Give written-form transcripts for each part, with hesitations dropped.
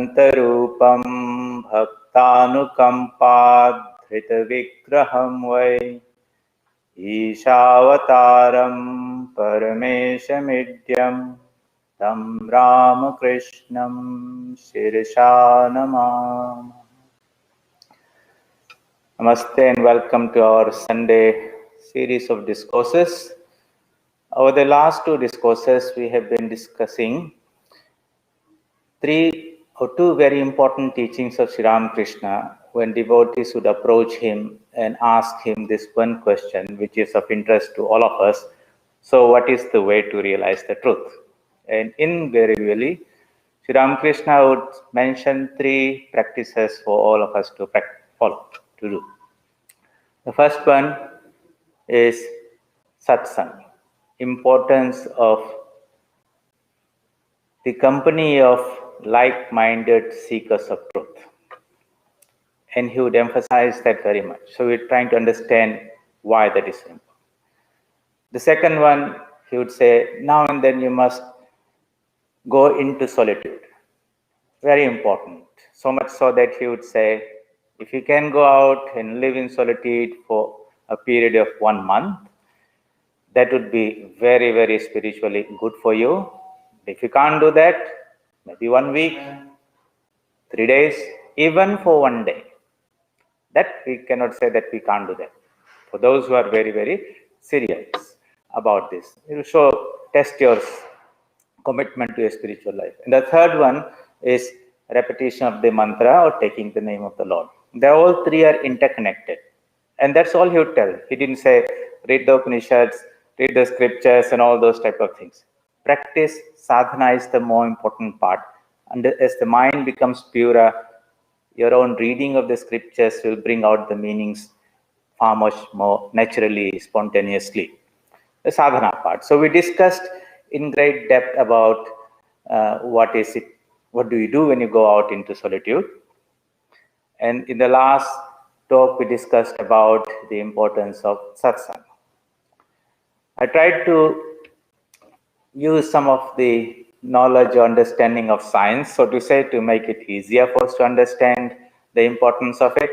Antarupam Bhaktanukampad Vigraham Vai Ishavataram Parameshamidyam Tam Ramakrishnam Shirsha Namam. Namaste and welcome to our Sunday series of discourses. Over the last two discourses, we have been discussing two very important teachings of Sri Ramakrishna when devotees would approach him and ask him this one question, which is of interest to all of us. So, what is the way to realize the truth? And invariably, Sri Ramakrishna would mention three practices for all of us to follow, to do. The first one is satsang, importance of the company of like-minded seekers of truth. And he would emphasize that very much. So we're trying to understand why that is important. The second one, he would say, now and then you must go into solitude. Very important. So much so that he would say, if you can go out and live in solitude for a period of 1 month, that would be very, very spiritually good for you. If you can't do that, maybe 1 week, 3 days, even for 1 day. That we cannot say that we can't do that. For those who are very, very serious about this, it will show, test your commitment to a spiritual life. And the third one is repetition of the mantra or taking the name of the Lord. They all three are interconnected. And that's all he would tell. He didn't say, read the Upanishads, read the scriptures and all those type of things. Practice, sadhana is the more important part. And as the mind becomes purer, your own reading of the scriptures will bring out the meanings far much more naturally, spontaneously. The sadhana part. So we discussed in great depth about what do you do when you go out into solitude. And in the last talk, we discussed about the importance of satsang. I tried to use some of the knowledge or understanding of science, so to say, to make it easier for us to understand the importance of it.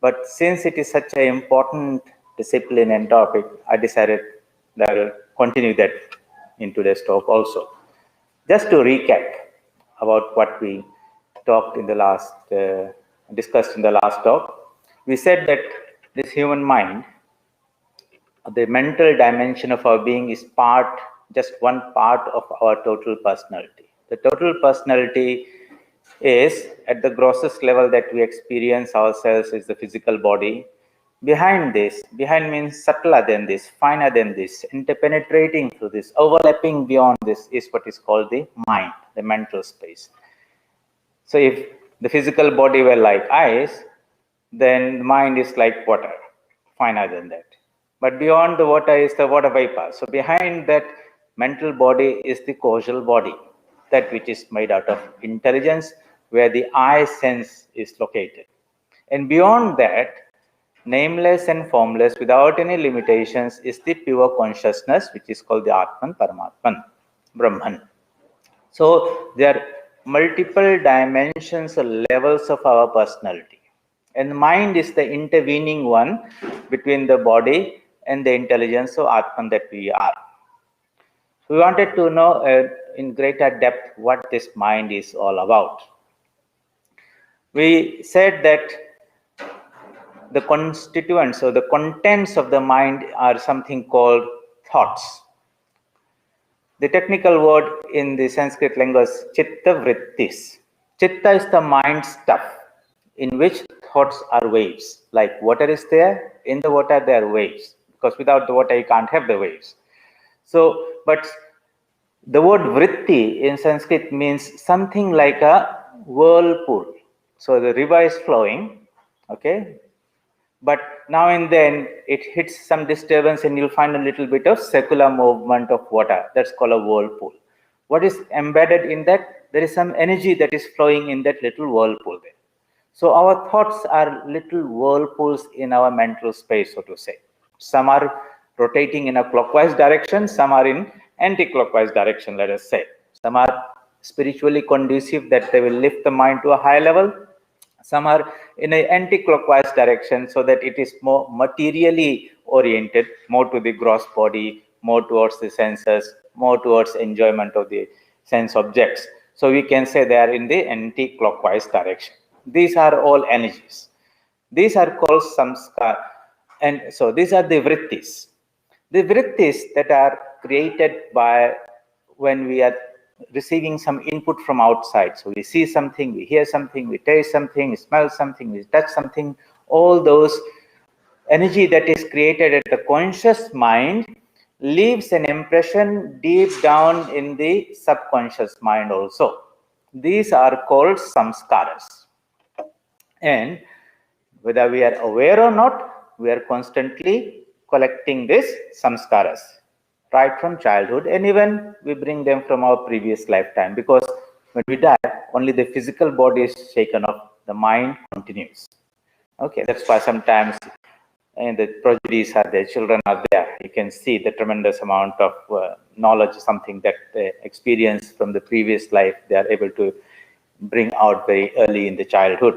But since it is such an important discipline and topic, I decided that I will continue that in today's talk also. Just to recap about what we talked in the last, discussed in the last talk, we said that this human mind, the mental dimension of our being, is just one part of our total personality. The total personality is, at the grossest level that we experience ourselves, is the physical body. Behind means subtler than this, finer than this, interpenetrating through this, overlapping beyond this, is what is called the mind, the mental space. So if the physical body were like ice, then the mind is like water, finer than that. But beyond the water is the water vapor. So behind that mental body is the causal body, that which is made out of intelligence, where the I sense is located. And beyond that, nameless and formless, without any limitations, is the pure consciousness, which is called the Atman, Paramatman, Brahman. So there are multiple dimensions or levels of our personality. And mind is the intervening one between the body and the intelligence of Atman that we are. So we wanted to know in greater depth what this mind is all about. We said that the constituents or the contents of the mind are something called thoughts. The technical word in the Sanskrit language is chitta vrittis. Chitta is the mind stuff in which thoughts are waves. Like water is there, in the water there are waves. Because without the water you can't have the waves. So, but the word vritti in Sanskrit means something like a whirlpool. So the river is flowing, okay? But now and then it hits some disturbance and you'll find a little bit of circular movement of water. That's called a whirlpool. What is embedded in that? There is some energy that is flowing in that little whirlpool there. So our thoughts are little whirlpools in our mental space, so to say. Some are rotating in a clockwise direction, some are in anti-clockwise direction, let us say. Some are spiritually conducive, that they will lift the mind to a higher level. Some are in an anti-clockwise direction, so that it is more materially oriented, more to the gross body, more towards the senses, more towards enjoyment of the sense objects. So we can say they are in the anti-clockwise direction. These are all energies. These are called samskar. And so these are the vrittis. The vrittis that are created by when we are receiving some input from outside. So we see something, we hear something, we taste something, we smell something, we touch something. All those energy that is created at the conscious mind leaves an impression deep down in the subconscious mind also. These are called samskaras. And whether we are aware or not, we are constantly collecting these samskaras right from childhood, and even we bring them from our previous lifetime, because when we die, only the physical body is shaken off, the mind continues. Okay, that's why sometimes and the prodigies are there, children are there, you can see the tremendous amount of knowledge, something that they experience from the previous life, they are able to bring out very early in the childhood.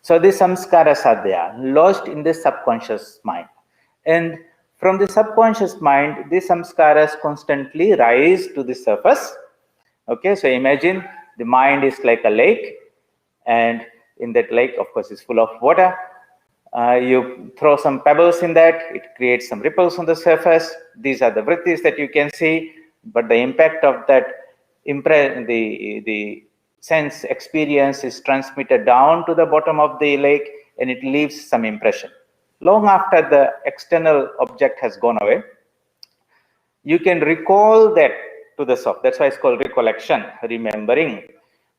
So these samskaras are there, lodged in the subconscious mind. And from the subconscious mind, these samskaras constantly rise to the surface. Okay, so imagine the mind is like a lake, and in that lake, of course, is full of water. You throw some pebbles in that, it creates some ripples on the surface. These are the vrittis that you can see, but the impact of that the sense experience is transmitted down to the bottom of the lake, and it leaves some impression. Long after the external object has gone away, you can recall that to the self. That's why it's called recollection, remembering.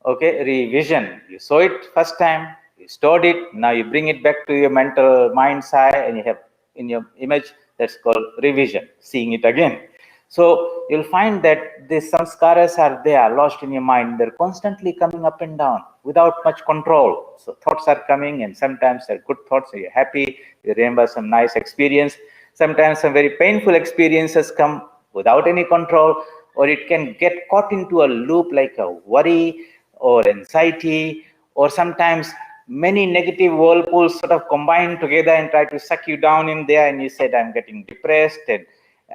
Okay, revision. You saw it first time, you stored it, now you bring it back to your mental mind's eye, and you have in your image, that's called revision, seeing it again. So you'll find that the samskaras are there, lodged in your mind. They're constantly coming up and down without much control. So thoughts are coming, and sometimes they're good thoughts, so you're happy, you remember some nice experience. Sometimes some very painful experiences come without any control, or it can get caught into a loop like a worry or anxiety, or sometimes many negative whirlpools sort of combine together and try to suck you down in there, and you said, I'm getting depressed and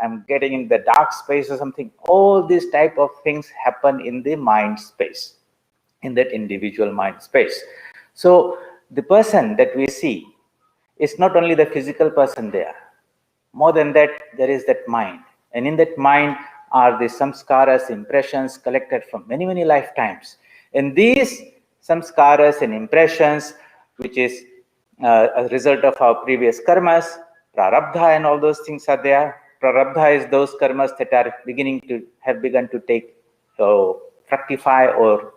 I'm getting in the dark space or something. All these type of things happen in the mind space, in that individual mind space. So the person that we see is not only the physical person there. More than that, there is that mind. And in that mind are the samskaras, impressions collected from many, many lifetimes. And these samskaras and impressions, which is a result of our previous karmas, prarabdha and all those things are there. Prarabdha is those karmas that are begun to take, fructify or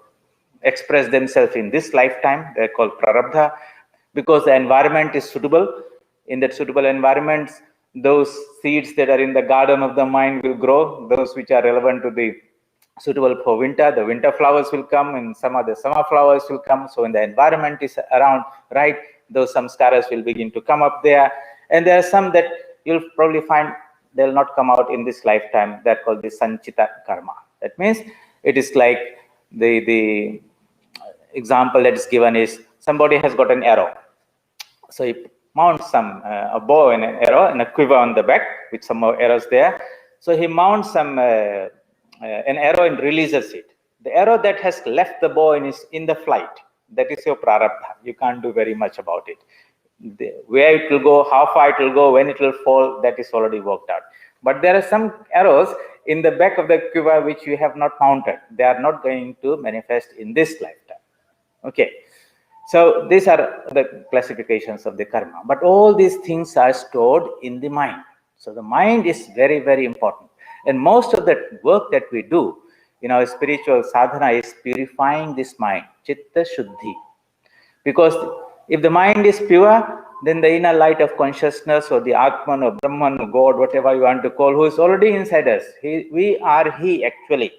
express themselves in this lifetime. They're called prarabdha, because the environment is suitable. In that suitable environment, those seeds that are in the garden of the mind will grow. Those which are relevant to the suitable for winter, the winter flowers will come, and some of the summer flowers will come. So when the environment is around right, those samskaras will begin to come up there. And there are some that you'll probably find they'll not come out in this lifetime. They're called the sanchita karma. That means it is like the example that is given is somebody has got an arrow. So he mounts some a bow and an arrow and a quiver on the back with some more arrows there. So he mounts some an arrow and releases it. The arrow that has left the bow and is in the flight, that is your prarabdha. You can't do very much about it. Where it will go, how far it will go, when it will fall, that is already worked out. But there are some arrows in the back of the quiver which you have not mounted. They are not going to manifest in this lifetime. Okay. So these are the classifications of the karma. But all these things are stored in the mind. So the mind is very, very important. And most of the work that we do in our spiritual sadhana is purifying this mind, chitta shuddhi. Because if the mind is pure, then the inner light of consciousness or the Atman or Brahman or God, whatever you want to call, who is already inside us, we are He actually.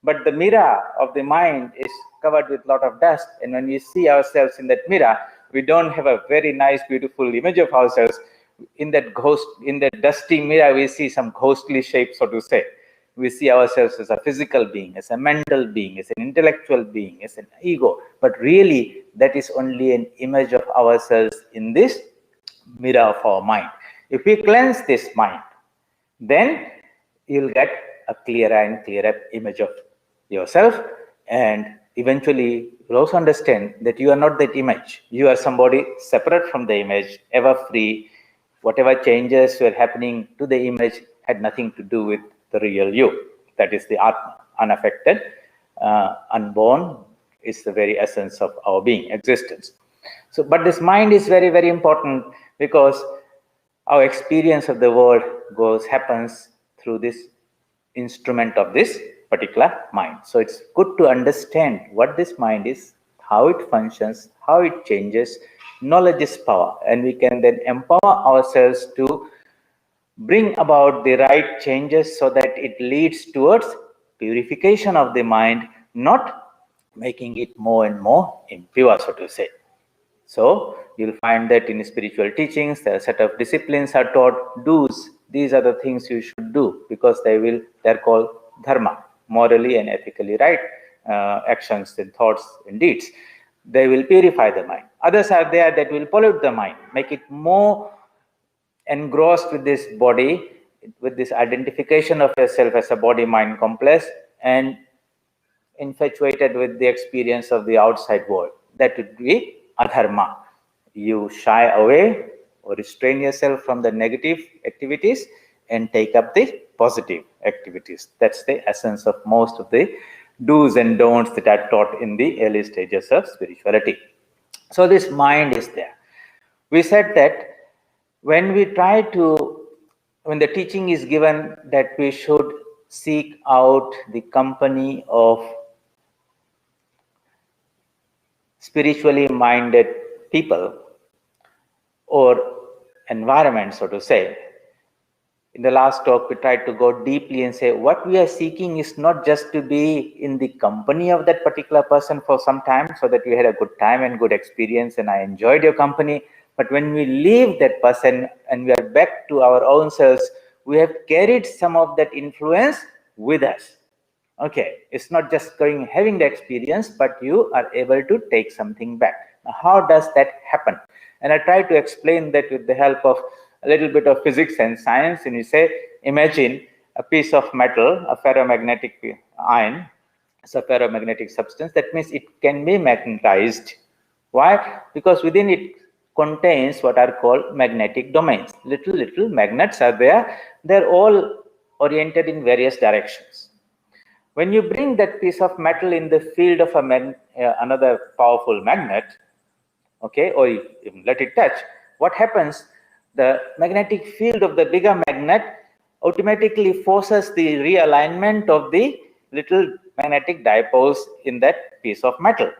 But the mirror of the mind is covered with a lot of dust. And when we see ourselves in that mirror, we don't have a very nice, beautiful image of ourselves. In that dusty mirror, we see some ghostly shape, so to say. We see ourselves as a physical being, as a mental being, as an intellectual being, as an ego. But really, that is only an image of ourselves in this mirror of our mind. If we cleanse this mind, then you'll get a clearer and clearer image of yourself, and eventually you'll also understand that you are not that image. You are somebody separate from the image, ever free. Whatever changes were happening to the image had nothing to do with the real you. That is the Atma, unaffected, unborn, is the very essence of our being, existence. So, but this mind is very, very important, because our experience of the world happens through this instrument of this particular mind. So it's good to understand what this mind is, how it functions, how it changes. Knowledge is power, and we can then empower ourselves to bring about the right changes so that it leads towards purification of the mind, not making it more and more impure, so to say. So you'll find that in spiritual teachings, there are a set of disciplines are taught, do's. These are the things you should do, because they're called dharma, morally and ethically right actions and thoughts and deeds. They will purify the mind. Others are there that will pollute the mind, make it more engrossed with this body, with this identification of yourself as a body-mind complex, and infatuated with the experience of the outside world. That would be adharma. You shy away or restrain yourself from the negative activities and take up the positive activities. That's the essence of most of the do's and don'ts that are taught in the early stages of spirituality. So this mind is there. We said that when the teaching is given that we should seek out the company of spiritually minded people or environment, so to say. In the last talk, we tried to go deeply and say what we are seeking is not just to be in the company of that particular person for some time so that we had a good time and good experience and I enjoyed your company. But when we leave that person and we are back to our own selves, we have carried some of that influence with us. Okay, it's not just having the experience, but you are able to take something back. Now, how does that happen? And I try to explain that with the help of a little bit of physics and science. And you say, imagine a piece of metal, a ferromagnetic iron. It's a ferromagnetic substance. That means it can be magnetized. Why? Because within it contains what are called magnetic domains. Little magnets are there. They're all oriented in various directions. When you bring that piece of metal in the field of another powerful magnet, okay, or you let it touch, what happens? The magnetic field of the bigger magnet automatically forces the realignment of the little magnetic dipoles in that piece of metal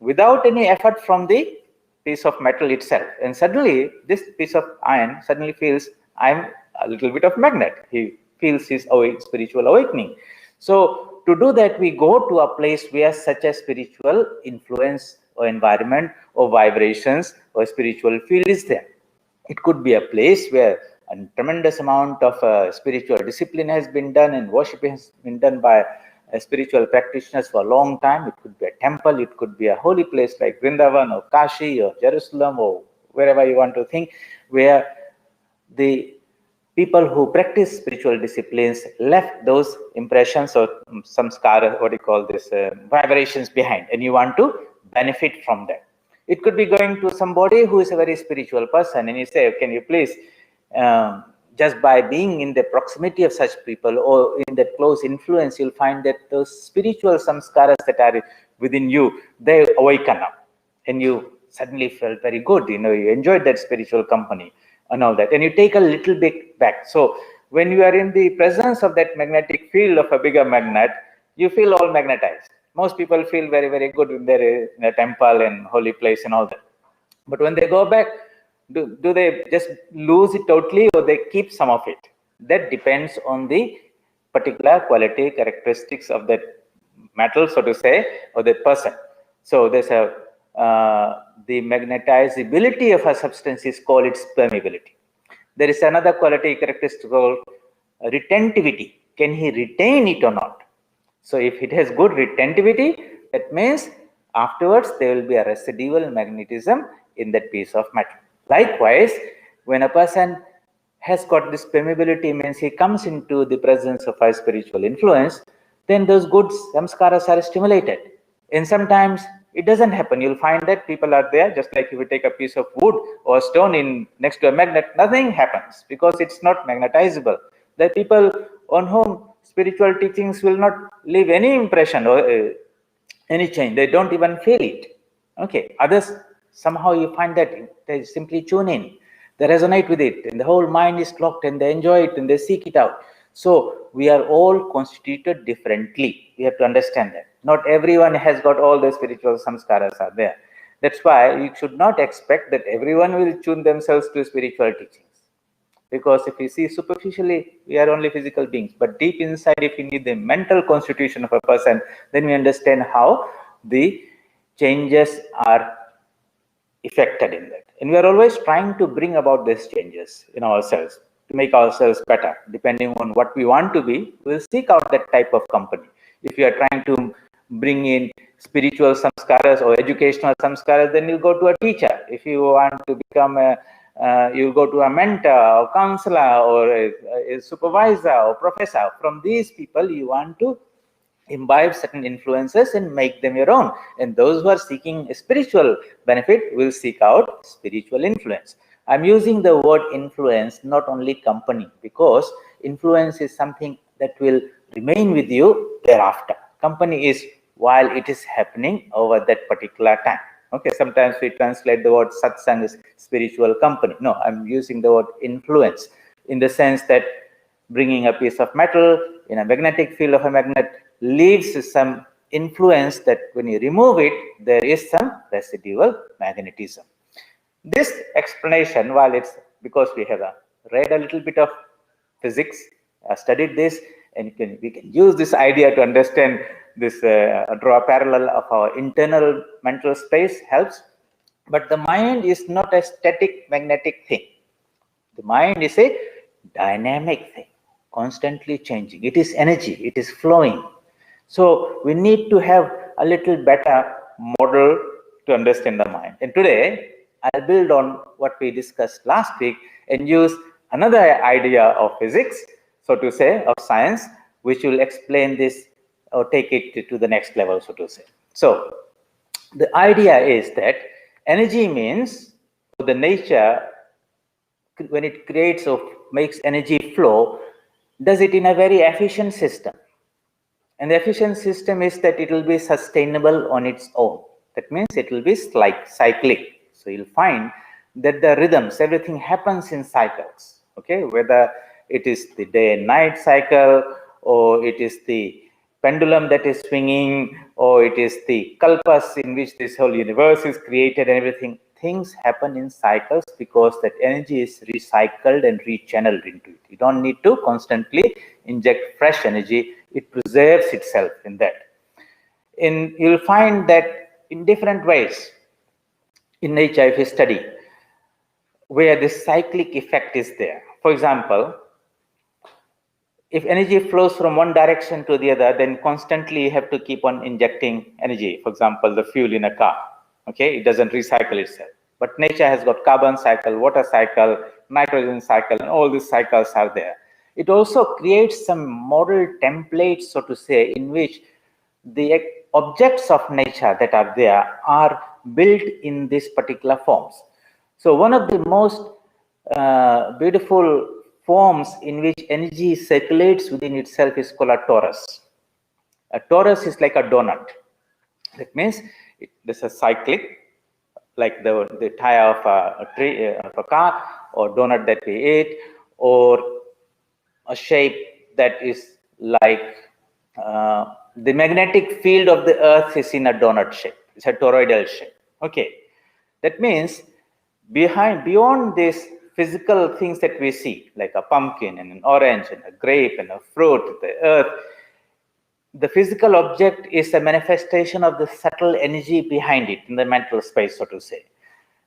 without any effort from the piece of metal itself. And suddenly, this piece of iron suddenly feels, I'm a little bit of magnet. He feels his spiritual awakening. So to do that, we go to a place where such a spiritual influence or environment or vibrations or spiritual field is there. It could be a place where a tremendous amount of spiritual discipline has been done and worship has been done by spiritual practitioners for a long time. It could be a temple, it could be a holy place like Vrindavan or Kashi or Jerusalem or wherever you want to think, where the people who practice spiritual disciplines left those impressions or samskara, what do you call this, vibrations behind, and you want to benefit from that. It could be going to somebody who is a very spiritual person and you say, can you please, just by being in the proximity of such people or in that close influence, you'll find that those spiritual samskaras that are within you, they awaken up and you suddenly felt very good, you enjoyed that spiritual company and all that, and you take a little bit back. So when you are in the presence of that magnetic field of a bigger magnet, you feel all magnetized. Most people feel very, very good when they're in a temple and holy place and all that. But when they go back, do they just lose it totally or they keep some of it? That depends on the particular quality, characteristics of that metal, so to say, or that person. So there's the magnetizability of a substance is called its permeability. There is another quality characteristic called retentivity. can he retain it or not? So if it has good retentivity, that means afterwards there will be a residual magnetism in that piece of metal. Likewise, when a person has got this permeability, means he comes into the presence of a spiritual influence, then those good samskaras are stimulated. And sometimes it doesn't happen. You'll find that people are there, just like if you take a piece of wood or stone in next to a magnet, nothing happens because it's not magnetizable. The people on whom spiritual teachings will not leave any impression or any change. They don't even feel it. Okay. Others, somehow you find that they simply tune in. They resonate with it, and the whole mind is locked, and they enjoy it, and they seek it out. So we are all constituted differently. We have to understand that. Not everyone has got all the spiritual samskaras are there. That's why you should not expect that everyone will tune themselves to spiritual teachings. Because if you see superficially, we are only physical beings. But deep inside, if you need the mental constitution of a person, then we understand how the changes are effected in that. And we are always trying to bring about these changes in ourselves to make ourselves better. Depending on what we want to be, we'll seek out that type of company. If you are trying to bring in spiritual samskaras or educational samskaras, then you'll go to a teacher. If you want to become you go to a mentor or counselor or a supervisor or professor. From these people, you want to imbibe certain influences and make them your own. And those who are seeking a spiritual benefit will seek out spiritual influence. I'm using the word influence, not only company, because influence is something that will remain with you thereafter. Company is while it is happening over that particular time. Okay, sometimes we translate the word satsang as spiritual company. No, I'm using the word influence in the sense that bringing a piece of metal in a magnetic field of a magnet leaves some influence that when you remove it, there is some residual magnetism. This explanation, while it's because we have read a little bit of physics, studied this, and we can use this idea to understand this, draw a parallel of our internal mental space helps. But the mind is not a static magnetic thing. The mind is a dynamic thing, constantly changing. It is energy, it is flowing. So we need to have a little better model to understand the mind. And today, I'll build on what we discussed last week and use another idea of physics, so to say, of science, which will explain this or take it to the next level, so to say. So the idea is that energy means the nature, when it creates or makes energy flow, does it in a very efficient system. And the efficient system is that it will be sustainable on its own. That means it will be like cyclic. So you'll find that the rhythms, everything happens in cycles. Okay, whether it is the day and night cycle, or it is the pendulum that is swinging, or it is the kalpas in which this whole universe is created and everything. Things happen in cycles because that energy is recycled and rechanneled into it. You don't need to constantly inject fresh energy. It preserves itself in that. And you'll find that in different ways in nature, if you study, where this cyclic effect is there. For example, if energy flows from one direction to the other, then constantly you have to keep on injecting energy. For example, the fuel in a car. Okay, it doesn't recycle itself. But nature has got carbon cycle, water cycle, nitrogen cycle, and all these cycles are there. It also creates some model templates, so to say, in which the objects of nature that are there are built in these particular forms. So one of the most beautiful forms in which energy circulates within itself is called a torus. A torus is like a donut. That means this is cyclic, like the tire of a tree, of a car, or donut that we eat, or a shape that is like the magnetic field of the earth is in a donut shape. It's a toroidal shape. Okay, that means beyond these physical things that we see, like a pumpkin and an orange and a grape and a fruit, the earth, the physical object is a manifestation of the subtle energy behind it in the mental space, so to say.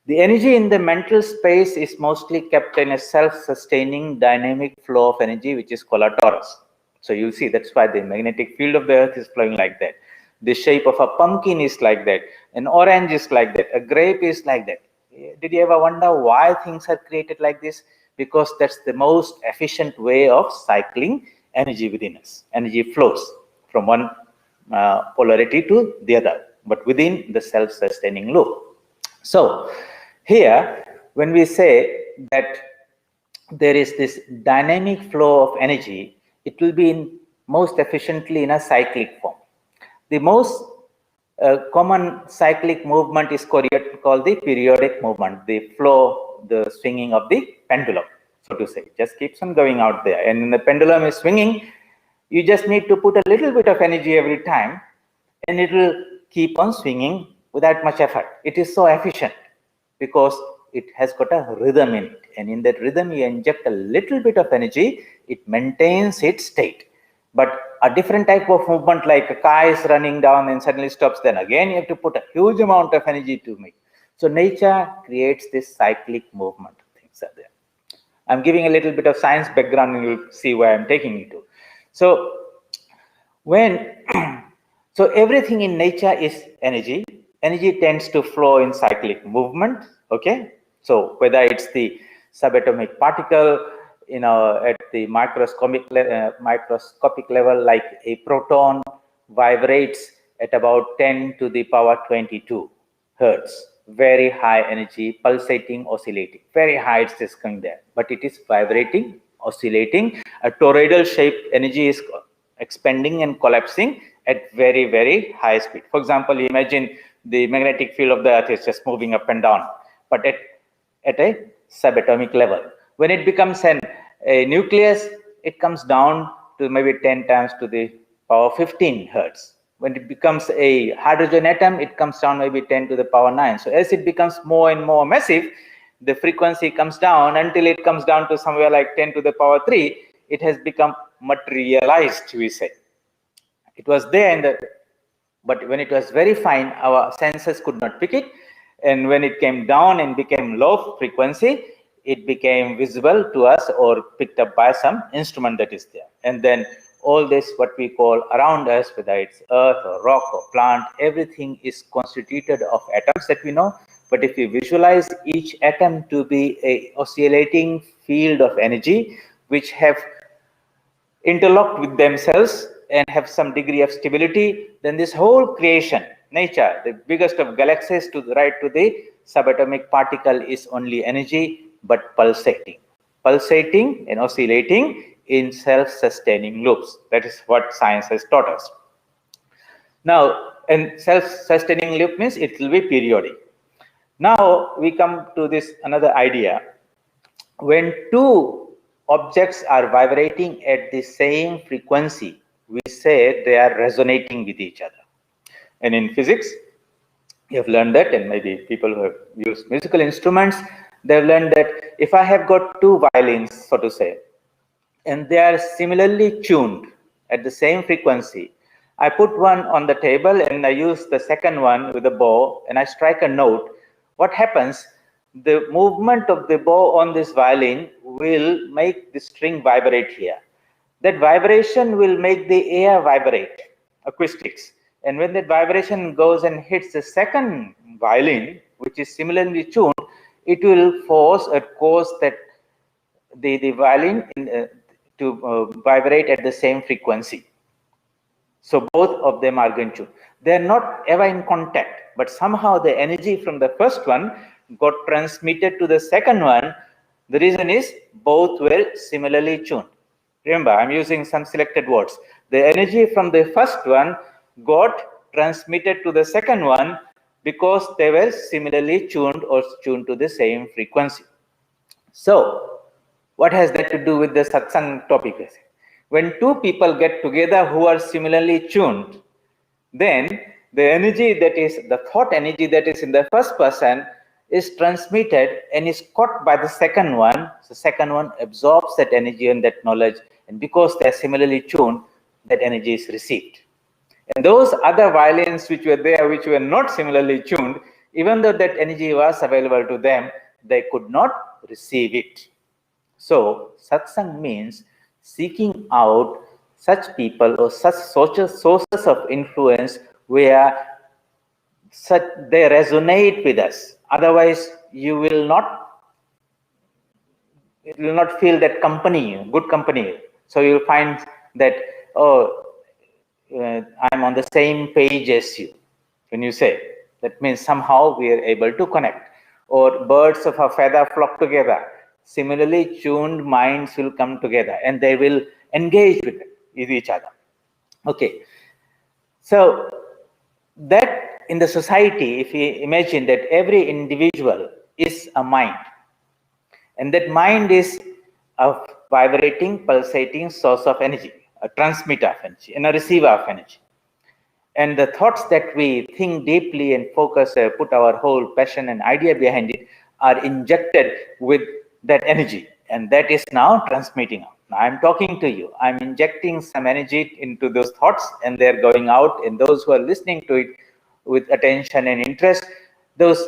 The energy in the mental space is mostly kept in a self-sustaining dynamic flow of energy, which is called a torus. So you see, that's why the magnetic field of the earth is flowing like that. The shape of a pumpkin is like that. An orange is like that. A grape is like that. Did you ever wonder why things are created like this? Because that's the most efficient way of cycling energy within us. Energy flows from one polarity to the other, but within the self-sustaining loop. So here, when we say that there is this dynamic flow of energy, it will be in most efficiently in a cyclic form. The most common cyclic movement is called the periodic movement, the flow, the swinging of the pendulum, so to say. Just keeps on going out there. And when the pendulum is swinging, you just need to put a little bit of energy every time, and it will keep on swinging without much effort. It is so efficient because it has got a rhythm in it. And in that rhythm, you inject a little bit of energy, it maintains its state. But a different type of movement, like a car is running down and suddenly stops, then again you have to put a huge amount of energy to make. So nature creates this cyclic movement. Things are there. I'm giving a little bit of science background and you'll see where I'm taking you to. So when so everything in nature is energy. Energy tends to flow in cyclic movement. Okay, so whether it's the subatomic particle, at the microscopic level, like a proton vibrates at about 10 to the power 22 hertz, very high energy, pulsating, oscillating, very high. It's just going there, but it is vibrating, oscillating. A toroidal shaped energy is expanding and collapsing at very, very high speed. For example, imagine the magnetic field of the earth is just moving up and down, but at a subatomic level. When it becomes a nucleus, it comes down to maybe 10 times to the power 15 hertz. When it becomes a hydrogen atom, it comes down maybe 10 to the power 9. So as it becomes more and more massive, the frequency comes down until it comes down to somewhere like 10 to the power 3. It has become materialized, we say. It was there but when it was very fine, our senses could not pick it. And when it came down and became low frequency, it became visible to us or picked up by some instrument that is there. And then all this, what we call around us, whether it's earth or rock or plant, everything is constituted of atoms that we know. But if we visualize each atom to be a oscillating field of energy, which have interlocked with themselves and have some degree of stability, then this whole creation, nature, the biggest of galaxies to the right to the subatomic particle, is only energy, but pulsating and oscillating in self-sustaining loops. That is what science has taught us. Now, and self-sustaining loop means it will be periodic. Now we come to this another idea. When two objects are vibrating at the same frequency, we say they are resonating with each other. And in physics, you have learned that, and maybe people who have used musical instruments, they've learned that if I have got two violins, so to say, and they are similarly tuned at the same frequency, I put one on the table and I use the second one with a bow and I strike a note. What happens? The movement of the bow on this violin will make the string vibrate here. That vibration will make the air vibrate, acoustics. And when that vibration goes and hits the second violin, which is similarly tuned, it will force or cause that the violin to vibrate at the same frequency. So both of them are going to. They are not ever in contact, but somehow the energy from the first one got transmitted to the second one. The reason is both were similarly tuned. Remember, I'm using some selected words. The energy from the first one got transmitted to the second one because they were similarly tuned or tuned to the same frequency. So, what has that to do with the satsang topic? When two people get together who are similarly tuned, then the energy that is, the thought energy that is in the first person is transmitted and is caught by the second one. The second one absorbs that energy and that knowledge, and because they are similarly tuned, that energy is received. And those other violins which were there, which were not similarly tuned, even though that energy was available to them, they could not receive it. So, satsang means seeking out such people or such social sources of influence where such they resonate with us. Otherwise, you will not feel that company, good company. So you'll find that, oh, I'm on the same page as you. When you say, that means somehow we are able to connect. Or birds of a feather flock together. Similarly, tuned minds will come together and they will engage with each other. Okay. So that in the society, if we imagine that every individual is a mind, and that mind is a vibrating, pulsating source of energy, a transmitter of energy, and a receiver of energy. And the thoughts that we think deeply and focus, put our whole passion and idea behind it, are injected with that energy. And that is now transmitting out. Now I'm talking to you. I'm injecting some energy into those thoughts, and they're going out. And those who are listening to it with attention and interest, those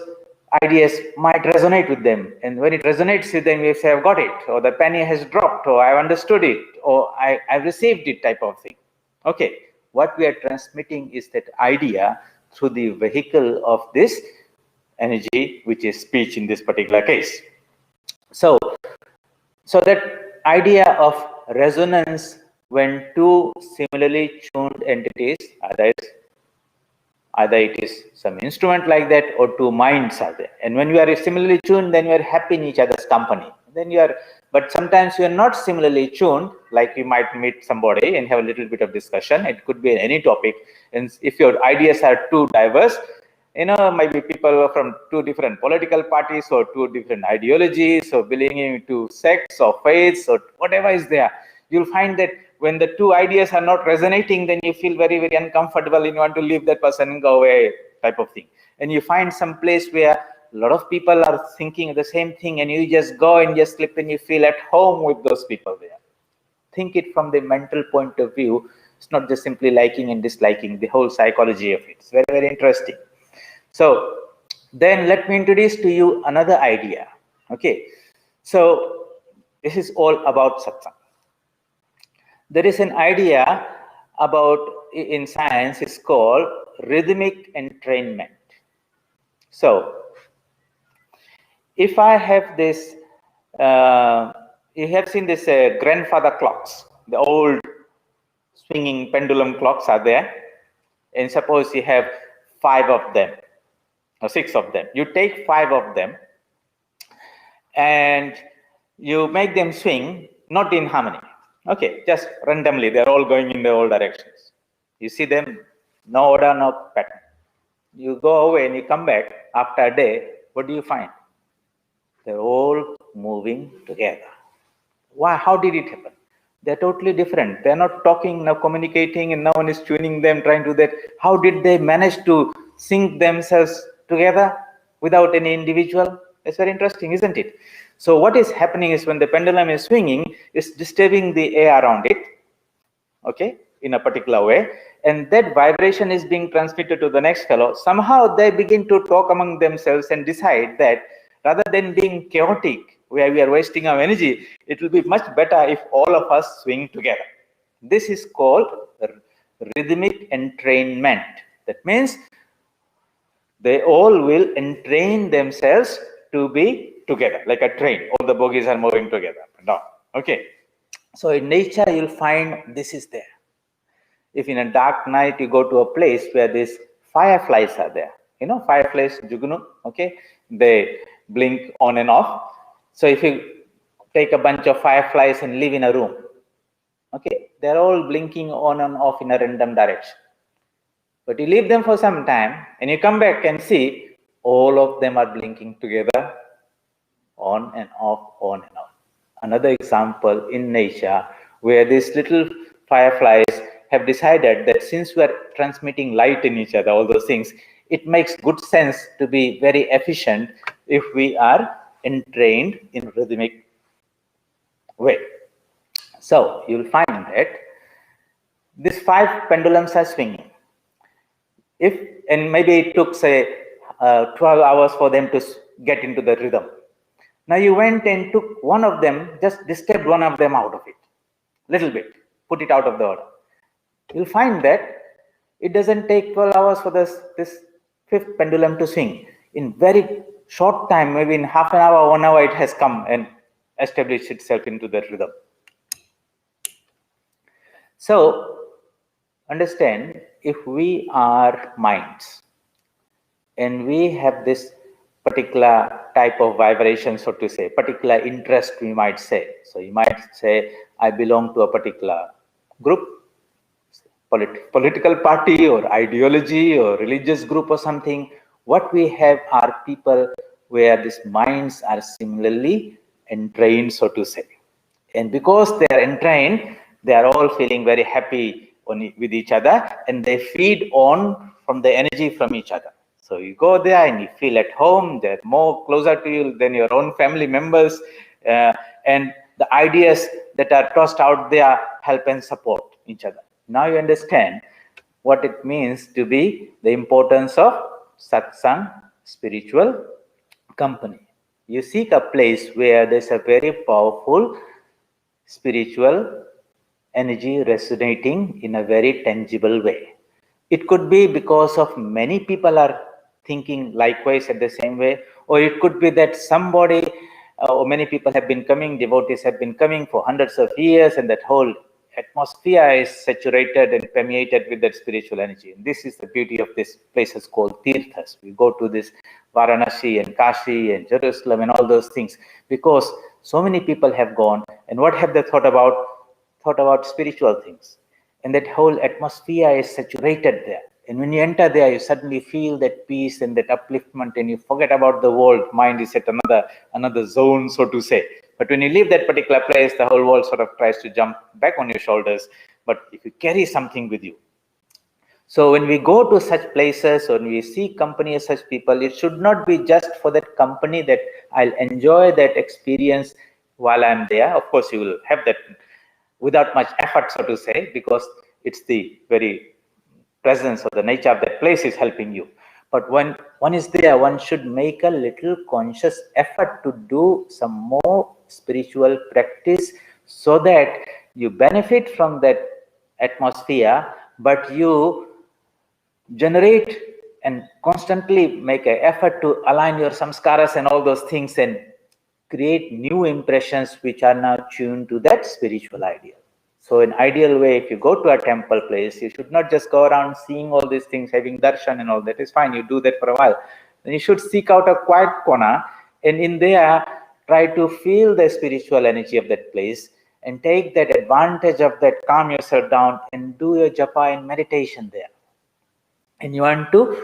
ideas might resonate with them. And when it resonates with them, you say, I've got it, or the penny has dropped, or I've understood it, or I've received it, type of thing. Okay. What we are transmitting is that idea through the vehicle of this energy, which is speech in this particular case. So that idea of resonance when two similarly tuned entities, either it is some instrument like that or two minds are there. And when you are similarly tuned, then you are happy in each other's company. Then you are, but sometimes you are not similarly tuned, like you might meet somebody and have a little bit of discussion. It could be any topic. And if your ideas are too diverse, maybe people from two different political parties or two different ideologies or belonging to sects or faiths or whatever is there, you'll find that when the two ideas are not resonating, then you feel very, very uncomfortable and you want to leave that person and go away, type of thing. And you find some place where a lot of people are thinking the same thing, and you just go and just slip and you feel at home with those people there. Think it from the mental point of view. It's not just simply liking and disliking, the whole psychology of it. It's very, very interesting. So then let me introduce to you another idea. Okay. So this is all about satsang. There is an idea about, in science, it's called rhythmic entrainment. So if I have this, you have seen this grandfather clocks, the old swinging pendulum clocks are there, and suppose you have 5 of them or 6 of them. You take 5 of them and you make them swing, not in harmony. Okay, just randomly, they're all going in the all directions. You see them, no order, no pattern. You go away and you come back after a day, what do you find? They're all moving together. Why? How did it happen? They're totally different. They're not talking, now communicating, and no one is tuning them, trying to do that. How did they manage to sync themselves together without any individual? It's very interesting, isn't it? So what is happening is when the pendulum is swinging, it's disturbing the air around it, okay, in a particular way, and that vibration is being transmitted to the next fellow. Somehow they begin to talk among themselves and decide that rather than being chaotic, where we are wasting our energy, it will be much better if all of us swing together. This is called rhythmic entrainment. That means they all will entrain themselves to be together, like a train. All the bogies are moving together. No. Okay. So in nature, you'll find this is there. If in a dark night you go to a place where these fireflies are there, fireflies, jugunu, okay, they blink on and off. So if you take a bunch of fireflies and live in a room, okay, they're all blinking on and off in a random direction. But you leave them for some time and you come back and see all of them are blinking together, on and off, on and off. Another example in nature where these little fireflies have decided that since we are transmitting light in each other, all those things, it makes good sense to be very efficient if we are entrained in a rhythmic way. So you'll find that these 5 pendulums are swinging. And maybe it took, say, 12 hours for them to get into the rhythm. Now you went and took one of them, just disturbed one of them out of it, little bit. put it out of the order. You'll find that it doesn't take 12 hours for this fifth pendulum to swing. In very short time, maybe in half an hour, 1 hour, it has come and established itself into that rhythm. So, understand, if we are minds and we have this particular type of vibration, so to say, particular interest, we might say. So, you might say, I belong to a particular group, political party or ideology or religious group or something. What we have are people where these minds are similarly entrained, so to say. And because they are entrained, they are all feeling very happy with each other, and they feed on from the energy from each other. So you go there and you feel at home, they're more closer to you than your own family members, and the ideas that are tossed out there help and support each other. Now you understand what it means to be the importance of satsang, spiritual company. You seek a place where there's a very powerful spiritual energy resonating in a very tangible way. It could be because of many people are thinking likewise at the same way, or it could be that somebody or many people have been coming, devotees have been coming for hundreds of years, and that whole atmosphere is saturated and permeated with that spiritual energy. And this is the beauty of these places called tirthas. We go to this Varanasi and Kashi and Jerusalem and all those things because so many people have gone, and what have they thought about? Thought about spiritual things. And that whole atmosphere is saturated there. And when you enter there, you suddenly feel that peace and that upliftment, and you forget about the world. Mind is at another zone, so to say. But when you leave that particular place, the whole world sort of tries to jump back on your shoulders. But if you carry something with you. So when we go to such places, or when we see company of such people, it should not be just for that company that I'll enjoy that experience while I'm there. Of course, you will have that without much effort, so to say, because it's the very presence or the nature of that place is helping you. But when one is there, one should make a little conscious effort to do some more spiritual practice so that you benefit from that atmosphere, but you generate and constantly make an effort to align your samskaras and all those things and create new impressions which are now tuned to that spiritual ideal. So in ideal way, if you go to a temple place, you should not just go around seeing all these things, having darshan and all that. Is fine, you do that for a while. Then you should seek out a quiet corner, and in there, try to feel the spiritual energy of that place and take that advantage of that, calm yourself down and do your japa and meditation there. And you want to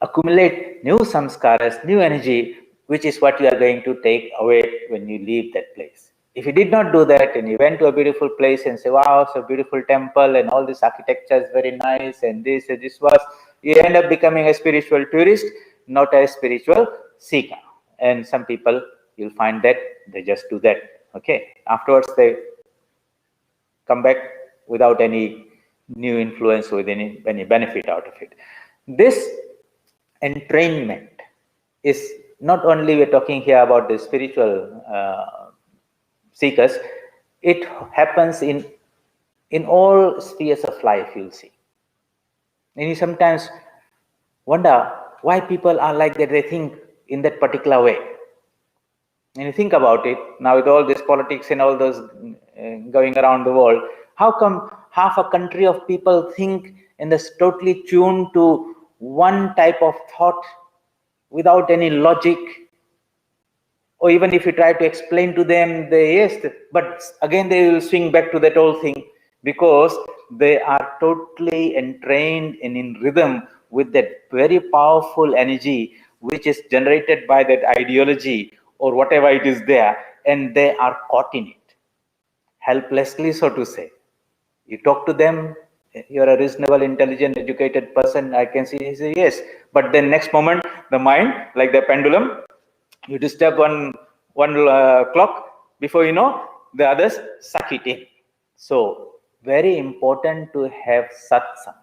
accumulate new samskaras, new energy, which is what you are going to take away when you leave that place. If you did not do that and you went to a beautiful place and say, wow, it's a beautiful temple and all this architecture is very nice and this was, you end up becoming a spiritual tourist, not a spiritual seeker. And some people, you'll find that they just do that. Okay. Afterwards, they come back without any new influence, with any benefit out of it. This entrainment is not only we're talking here about the spiritual seekers, it happens in all spheres of life, you'll see. And you sometimes wonder why people are like that, they think in that particular way. And you think about it, now with all this politics and all those going around the world, how come half a country of people think and they're totally tuned to one type of thought without any logic? Or even if you try to explain to them, but again they will swing back to that old thing because they are totally entrained and in rhythm with that very powerful energy which is generated by that ideology or whatever it is there, and they are caught in it, helplessly, so to say. You talk to them, you're a reasonable, intelligent, educated person, I can see, he says yes. But then next moment, the mind, like the pendulum, you disturb one clock, before you know, the others suck it in. So, very important to have satsang.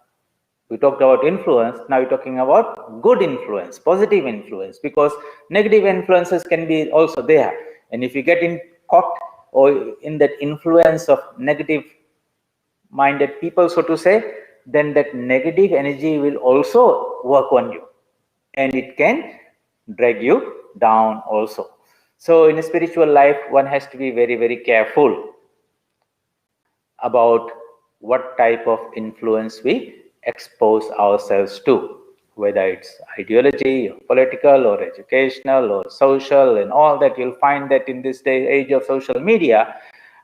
We talked about influence, now we're talking about good influence, positive influence, because negative influences can be also there. And if you get caught or in that influence of negative minded people, so to say, then that negative energy will also work on you, and it can drag you down also. So in a spiritual life, one has to be very, very careful about what type of influence we expose ourselves to, whether it's ideology or political or educational or social and all that. You'll find that in this day age of social media,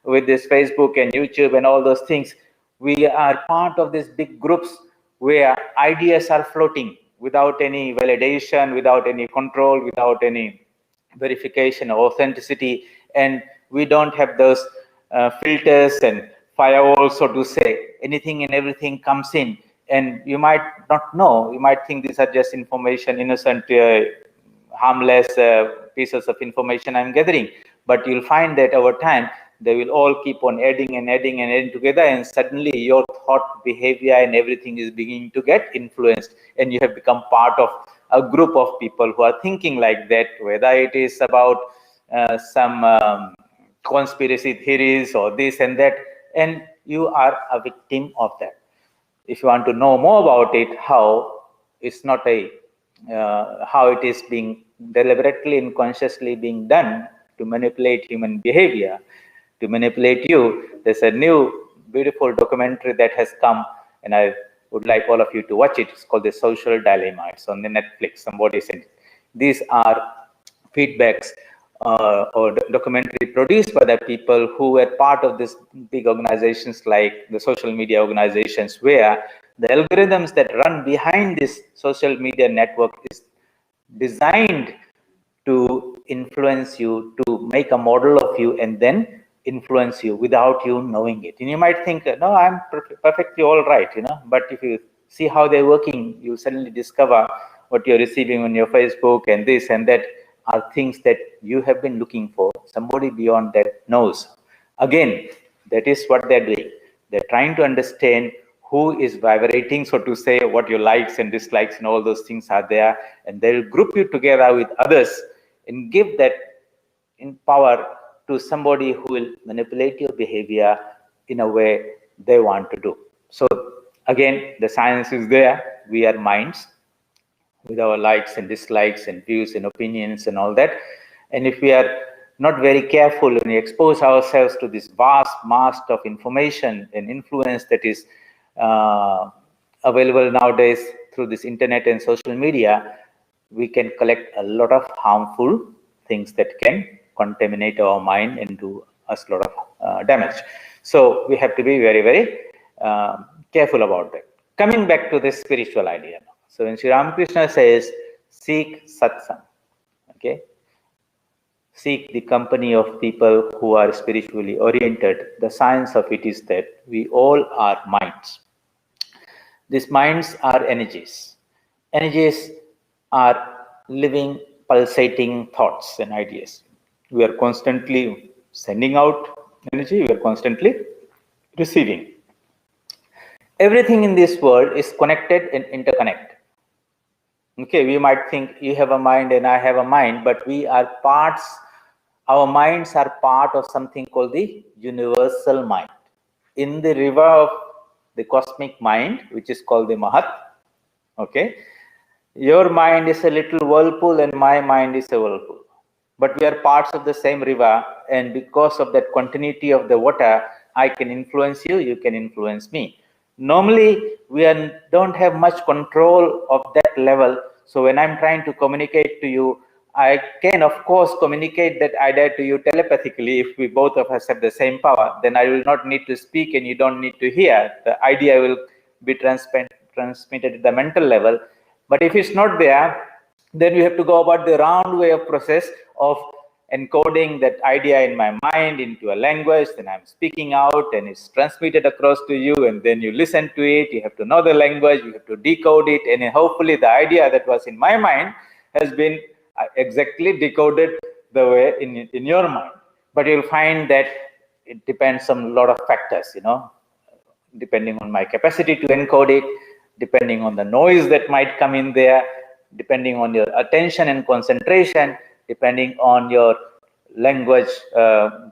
with this Facebook and YouTube and all those things, we are part of these big groups where ideas are floating without any validation, without any control, without any verification or authenticity, and we don't have those filters and firewalls, so to say. Anything and everything comes in, and you might not know, you might think these are just information, innocent, harmless pieces of information I'm gathering, but you'll find that over time they will all keep on adding and adding and adding together, and suddenly your thought, behavior and everything is beginning to get influenced, and you have become part of a group of people who are thinking like that, whether it is about some conspiracy theories or this and that, and you are a victim of that. If you want to know more about it, how it's not a how it is being deliberately and consciously being done to manipulate human behavior, to manipulate you, there's a new beautiful documentary that has come, and I would like all of you to watch it. It's called The Social Dilemma. It's on the Netflix. Somebody sent it. These are feedbacks or documentary produced by the people who were part of these big organizations like the social media organizations, where the algorithms that run behind this social media network is designed to influence you, to make a model of you and then influence you without you knowing it. And you might think, no, I'm perfectly all right, but if you see how they're working, you suddenly discover what you're receiving on your Facebook and this and that are things that you have been looking for. Somebody beyond that knows. Again, that is what they're doing. They're trying to understand who is vibrating, so to say, what your likes and dislikes and all those things are there, and they'll group you together with others and give that in power to somebody who will manipulate your behavior in a way they want to do. So again, the science is there. We are minds with our likes and dislikes and views and opinions and all that. And if we are not very careful and we expose ourselves to this vast mass of information and influence that is available nowadays through this internet and social media, we can collect a lot of harmful things that can contaminate our mind and do us a lot of damage. So we have to be very, very careful about that. Coming back to this spiritual idea. So when Sri Ramakrishna says, seek satsang, okay, seek the company of people who are spiritually oriented, the science of it is that we all are minds. These minds are energies. Energies are living, pulsating thoughts and ideas. We are constantly sending out energy, we are constantly receiving. Everything in this world is connected and interconnected. Okay, we might think you have a mind and I have a mind, but we are parts, our minds are part of something called the universal mind. In the river of the cosmic mind, which is called the Mahat, okay, your mind is a little whirlpool and my mind is a whirlpool. But we are parts of the same river, and because of that continuity of the water, I can influence you, you can influence me. Normally, we don't have much control of that level. So when I'm trying to communicate to you, I can, of course, communicate that idea to you telepathically. If we both of us have the same power, then I will not need to speak and you don't need to hear. The idea will be transmitted at the mental level. But if it's not there, then we have to go about the round way of process of encoding that idea in my mind into a language. Then I'm speaking out and it's transmitted across to you, and then you listen to it. You have to know the language, you have to decode it, and hopefully the idea that was in my mind has been exactly decoded the way in your mind. But you'll find that it depends on a lot of factors, depending on my capacity to encode it, depending on the noise that might come in there, depending on your attention and concentration, depending on your language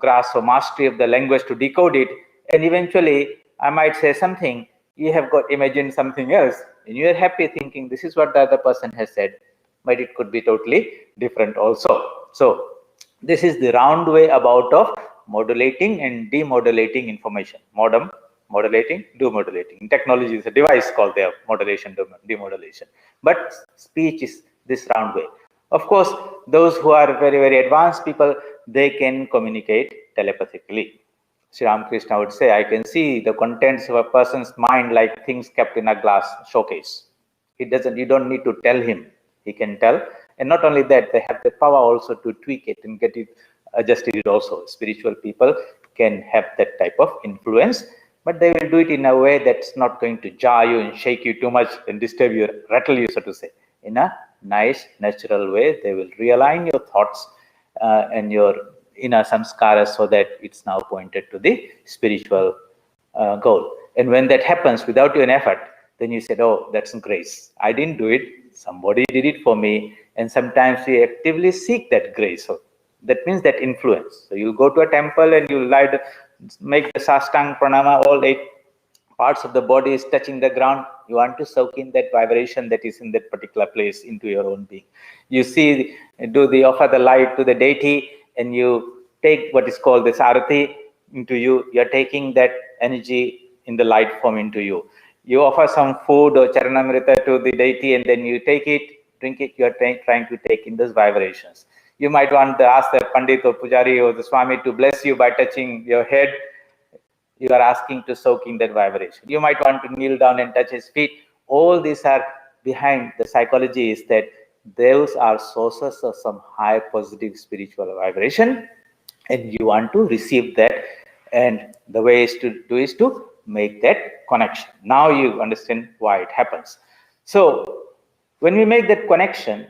grasp or mastery of the language to decode it, and eventually I might say something, you have got imagined something else, and you are happy thinking this is what the other person has said, but it could be totally different also. So this is the round way about of modulating and demodulating information. Modulating, demodulating. In technology is a device called their modulation, demodulation. But speech is this round way. Of course, those who are very, very advanced people, they can communicate telepathically. Sri Ramakrishna would say, I can see the contents of a person's mind like things kept in a glass showcase. You don't need to tell him. He can tell. And not only that, they have the power also to tweak it and get it adjusted it also. Spiritual people can have that type of influence, but they will do it in a way that's not going to jar you and shake you too much and disturb you, rattle you, so to say. In a nice, natural way, they will realign your thoughts and your inner samskaras so that it's now pointed to the spiritual goal. And when that happens without your effort, then you said, oh, that's grace. I didn't do it. Somebody did it for me. And sometimes we actively seek that grace. So that means that influence. So you go to a temple and you make the sastang pranama, all 8 parts of the body is touching the ground. You want to soak in that vibration that is in that particular place into your own being. You see, offer the light to the deity, and you take what is called the sarati into you. You are taking that energy in the light form into you. You offer some food or charanamrita to the deity, and then you take it, drink it. You are trying to take in those vibrations. You might want to ask the Pandit or Pujari or the Swami to bless you by touching your head. You are asking to soak in that vibration. You might want to kneel down and touch his feet. All these are behind the psychology is that those are sources of some high positive spiritual vibration, and you want to receive that. And the way is to do is to make that connection. Now you understand why it happens. So when we make that connection,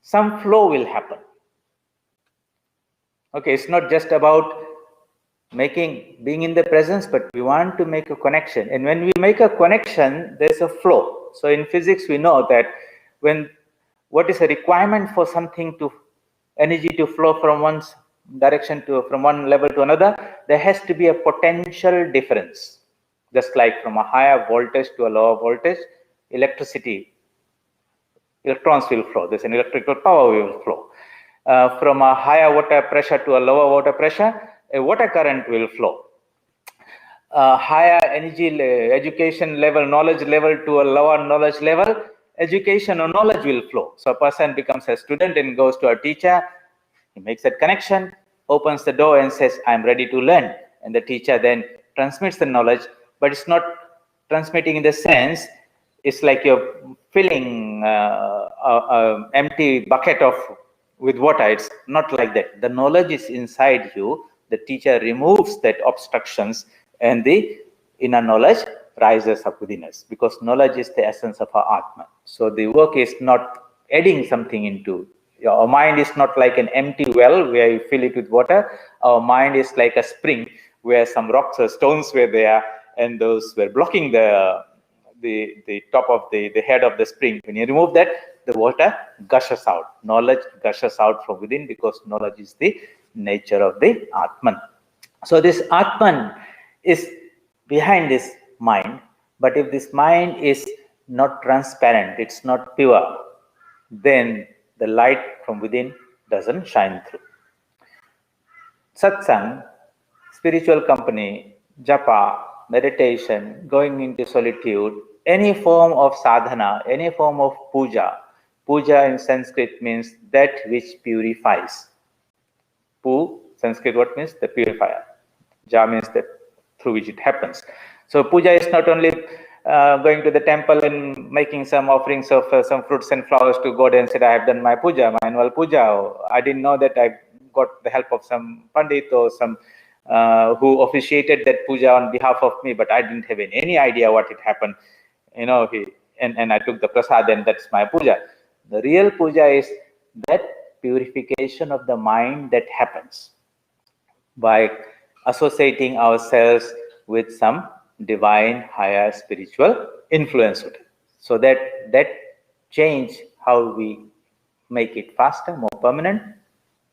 some flow will happen. Okay, it's not just about being in the presence, but we want to make a connection. And when we make a connection, there's a flow. So in physics, we know that what is a requirement for something to energy to flow from one direction from one level to another, there has to be a potential difference. Just like from a higher voltage to a lower voltage, electrons will flow. There's an electrical power will flow. From a higher water pressure to a lower water pressure, a water current will flow. Higher energy education level, knowledge level to a lower knowledge level, education or knowledge will flow. So a person becomes a student and goes to a teacher. He makes that connection, opens the door and says, I'm ready to learn. And the teacher then transmits the knowledge, but it's not transmitting in the sense, it's like you're filling an empty bucket with water. It's not like that. The knowledge is inside you. The teacher removes that obstructions, and the inner knowledge rises up within us, because knowledge is the essence of our Atman. So the work is not adding something into. Our mind is not like an empty well where you fill it with water. Our mind is like a spring where some rocks or stones were there, and those were blocking the top of the head of the spring. When you remove that, the water gushes out. Knowledge gushes out from within, because knowledge is the nature of the Atman. So this Atman is behind this mind, but if this mind is not transparent, it's not pure, then the light from within doesn't shine through. Satsang, spiritual company, japa, meditation, going into solitude, any form of sadhana, any form of puja. Puja in Sanskrit means that which purifies. Pu, Sanskrit what means? The purifier. Ja means that through which it happens. So puja is not only going to the temple and making some offerings of some fruits and flowers to God and said, I have done my puja, my annual puja. Or, I didn't know that I got the help of some pandit or some who officiated that puja on behalf of me, but I didn't have any idea what had happened. And I took the prasad, and that's my puja. The real puja is that purification of the mind that happens by associating ourselves with some divine higher spiritual influence. So that change how we make it faster, more permanent,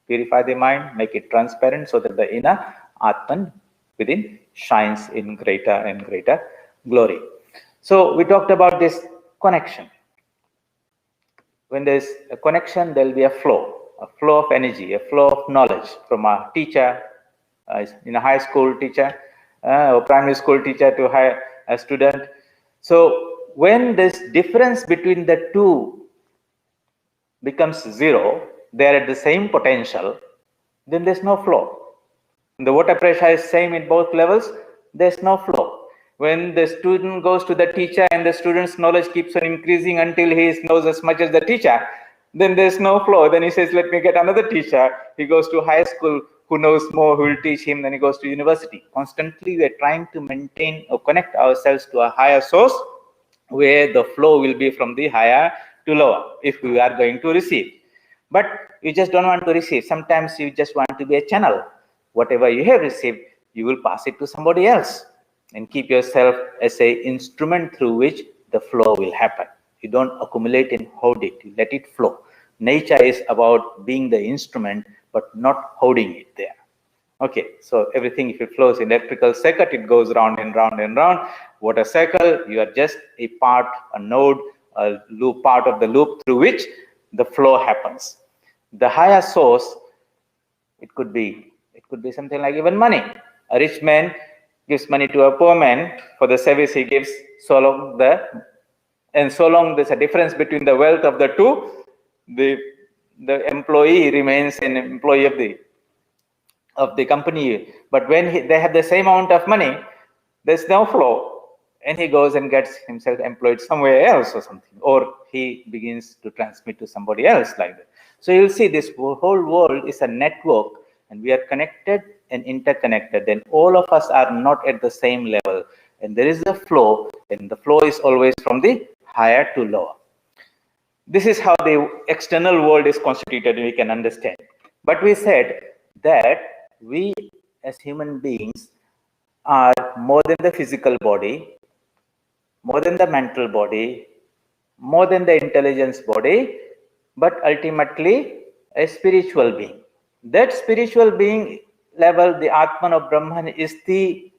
purify the mind, make it transparent, so that the inner Atman within shines in greater and greater glory. So we talked about this connection. When there's a connection, there'll be a flow of energy, a flow of knowledge from a teacher, in a high school teacher, or primary school teacher to a student. So when this difference between the two becomes zero, they're at the same potential, then there's no flow. The water pressure is same in both levels, there's no flow. When the student goes to the teacher and the student's knowledge keeps on increasing until he knows as much as the teacher, then there's no flow. Then he says, let me get another teacher. He goes to high school who knows more, who will teach him. Then he goes to university. Constantly we're trying to maintain or connect ourselves to a higher source where the flow will be from the higher to lower if we are going to receive. But you just don't want to receive. Sometimes you just want to be a channel. Whatever you have received, you will pass it to somebody else and keep yourself as an instrument through which the flow will happen. You don't accumulate and hold it. You let it flow. Nature is about being the instrument, but not holding it there. Okay, so everything, if it flows in electrical circuit, it goes round and round and round. Water cycle, you are just a part, a node, a loop, part of the loop through which the flow happens. The higher source, it could be something like even money. A rich man gives money to a poor man for the service he gives, so long there's a difference between the wealth of the two, the employee remains an employee of the company. But when they have the same amount of money, there's no flow, and he goes and gets himself employed somewhere else or something, or he begins to transmit to somebody else like that. So you'll see this whole world is a network, and we are connected and interconnected. Then all of us are not at the same level, and there is a flow, and the flow is always from the higher to lower. This is how the external world is constituted, we can understand. But we said that we as human beings are more than the physical body, more than the mental body, more than the intelligence body, but ultimately a spiritual being. That spiritual being level, the Atman of Brahman, is the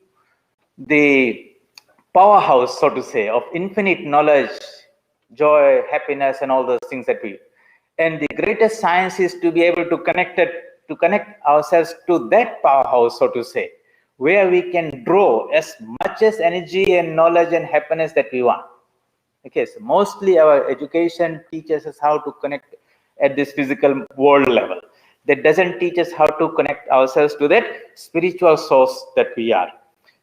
powerhouse, so to say, of infinite knowledge, joy, happiness, and all those things that we. And the greatest science is to be able to connect ourselves to that powerhouse, so to say, where we can draw as much as energy and knowledge and happiness that we want. Okay, so mostly our education teaches us how to connect at this physical world level. That doesn't teach us how to connect ourselves to that spiritual source that we are.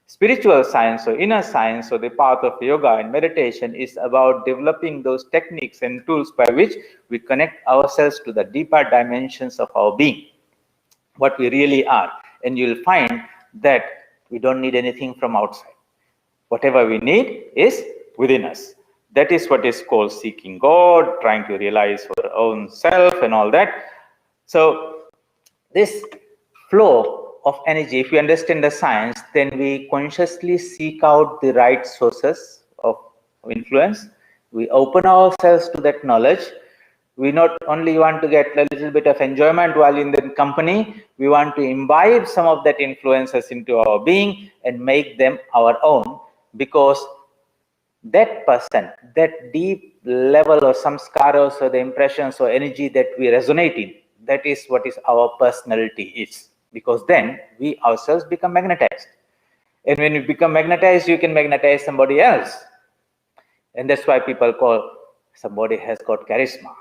Spiritual science or inner science or the path of yoga and meditation is about developing those techniques and tools by which we connect ourselves to the deeper dimensions of our being, what we really are. And you'll find that we don't need anything from outside. Whatever we need is within us. That is what is called seeking God, trying to realize our own self and all that. So this flow of energy, if we understand the science, then we consciously seek out the right sources of influence. We open ourselves to that knowledge. We not only want to get a little bit of enjoyment while in the company, we want to imbibe some of that influences into our being and make them our own, because that person, that deep level or samskaras or the impressions or energy that we resonate in, that is what is our personality is. Because then we ourselves become magnetized. And when you become magnetized, you can magnetize somebody else. And that's why people call somebody has got charisma.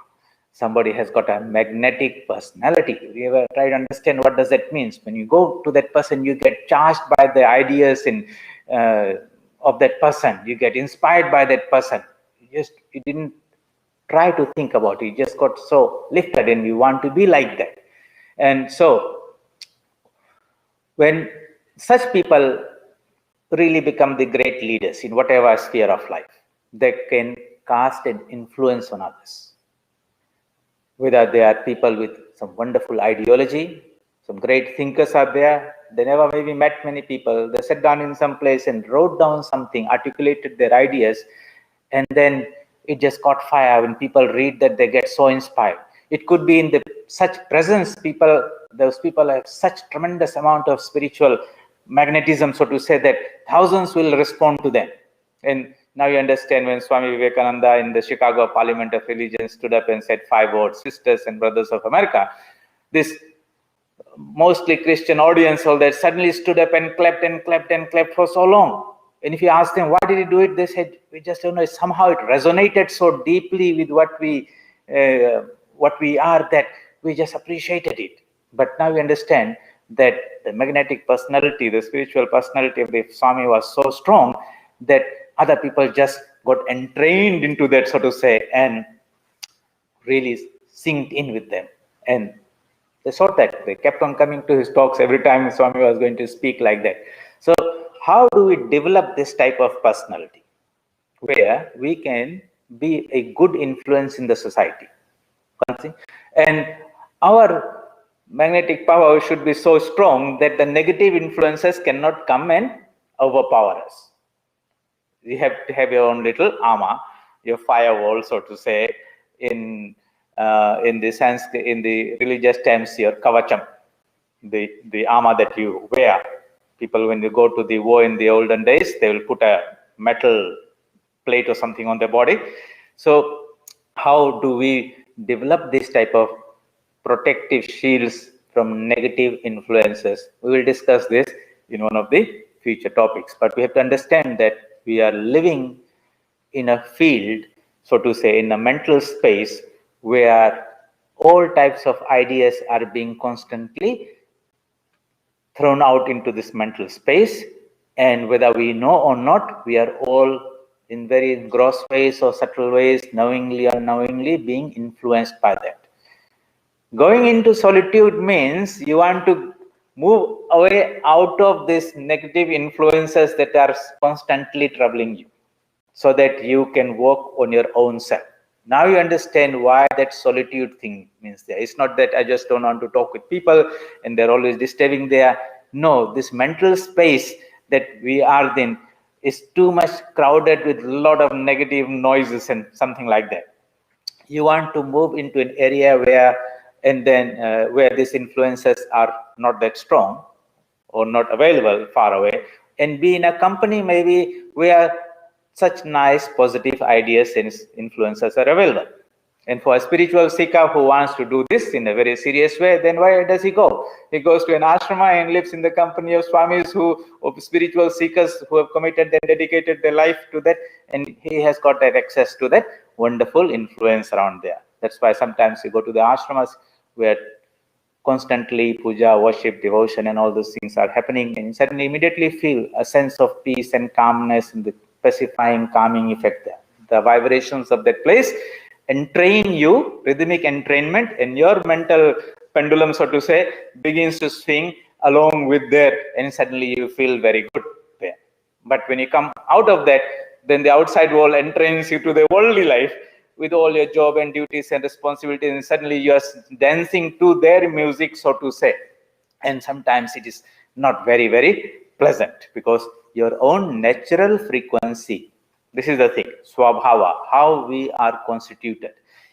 Somebody has got a magnetic personality. We ever try to understand what does that mean? When you go to that person, you get charged by the ideas of that person. You get inspired by that person. You didn't try to think about it. You just got so lifted and you want to be like that. And so when such people really become the great leaders in whatever sphere of life, they can cast an influence on others. Whether they are people with some wonderful ideology, some great thinkers are there, they never maybe met many people, they sat down in some place and wrote down something, articulated their ideas, and then it just caught fire. When people read that, they get so inspired. It could be in such presence, those people have such tremendous amount of spiritual magnetism, so to say, that thousands will respond to them. And now you understand when Swami Vivekananda in the Chicago Parliament of Religion stood up and said 5 words, sisters and brothers of America, this mostly Christian audience, all that suddenly stood up and clapped and clapped and clapped for so long. And if you ask them, why did he do it? They said, we just don't know. Somehow it resonated so deeply with what we are, that we just appreciated it. But now we understand that the magnetic personality, the spiritual personality of the Swami was so strong that other people just got entrained into that, so to say, and really synced in with them. And they saw that. They kept on coming to his talks every time Swami was going to speak like that. So how do we develop this type of personality where we can be a good influence in the society? And our magnetic power should be so strong that the negative influences cannot come and overpower us. You have to have your own little armor, your firewall, so to say, in the Sanskrit, in the religious terms, your kavacham, the armor that you wear. People, when you go to the war in the olden days, they will put a metal plate or something on their body. So how do we develop this type of protective shields from negative influences? We will discuss this in one of the future topics. But we have to understand that we are living in a field, so to say, in a mental space where all types of ideas are being constantly thrown out into this mental space. And whether we know or not, we are all in very gross ways or subtle ways, knowingly or unknowingly, being influenced by that. Going into solitude means you want to move away out of these negative influences that are constantly troubling you, so that you can work on your own self. Now you understand why that solitude thing means there. It's not that I just don't want to talk with people and they're always disturbing there. No, this mental space that we are in is too much crowded with a lot of negative noises and something like that. You want to move into an area where, and then where these influences are not that strong or not available, far away, and be in a company maybe where such nice positive ideas and influences are available. And for a spiritual seeker who wants to do this in a very serious way, then where does he go? He goes to an ashrama and lives in the company of swamis of spiritual seekers who have committed and dedicated their life to that, and he has got that access to that wonderful influence around there. That's why sometimes you go to the ashramas where constantly puja, worship, devotion, and all those things are happening, and you suddenly immediately feel a sense of peace and calmness and the pacifying, calming effect there. The vibrations of that place entrain you, rhythmic entrainment, and your mental pendulum, so to say, begins to swing along with there, and suddenly you feel very good there. But when you come out of that, then the outside world entrains you to the worldly life with all your job and duties and responsibilities, and suddenly you are dancing to their music, so to say. And sometimes it is not very, very pleasant, because your own natural frequency, this is the thing, swabhava, how we are constituted.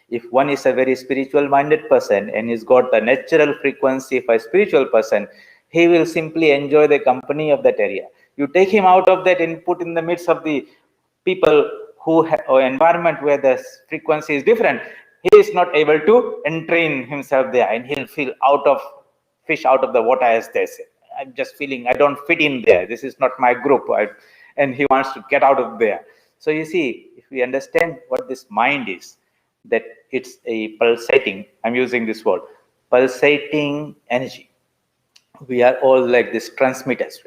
If one is a very spiritual minded person and he's got the natural frequency of a spiritual person, he will simply enjoy the company of that area. You take him out of that and put in the midst of the people who have or environment where the frequency is different, he is not able to entrain himself there, and he'll feel fish out of the water, as they say. I'm just feeling I don't fit in there. This is not my group, and he wants to get out of there. So you see, if we understand what this mind is, that it's a pulsating, I'm using this word, pulsating energy. We are all like this transmitters